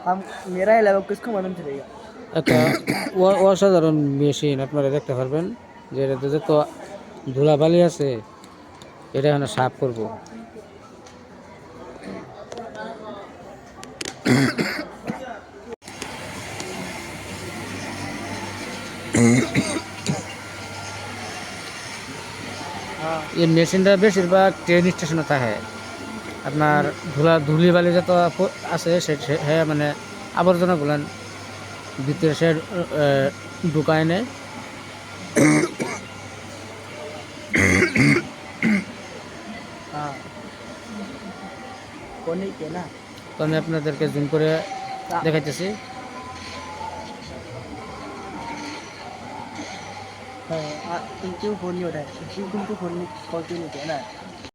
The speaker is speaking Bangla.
हम मेरा अलावा किसको मालूम चलेगा। একটা অসাধারণ মেশিন আপনারা দেখতে পারবেন যে এটাতে যত ধুলাবালি আছে এটা এখানে সাফ করব। हाँ। এই মেশিনটা বেশিরভাগ ট্রেন স্টেশনে থাকে। আপনার ধুলিবালি যত আছে হ্যাঁ মানে আবর্জনাগুলো ভিতরে সে ঢুকায় নেয়। हाँ कोने के ना। তো আমি আপনাদেরকে জুম করে দেখাইতেছি। हाँ इनके फोन नहीं उठाए, इनके फोन कॉल क्यों नहीं किया ना।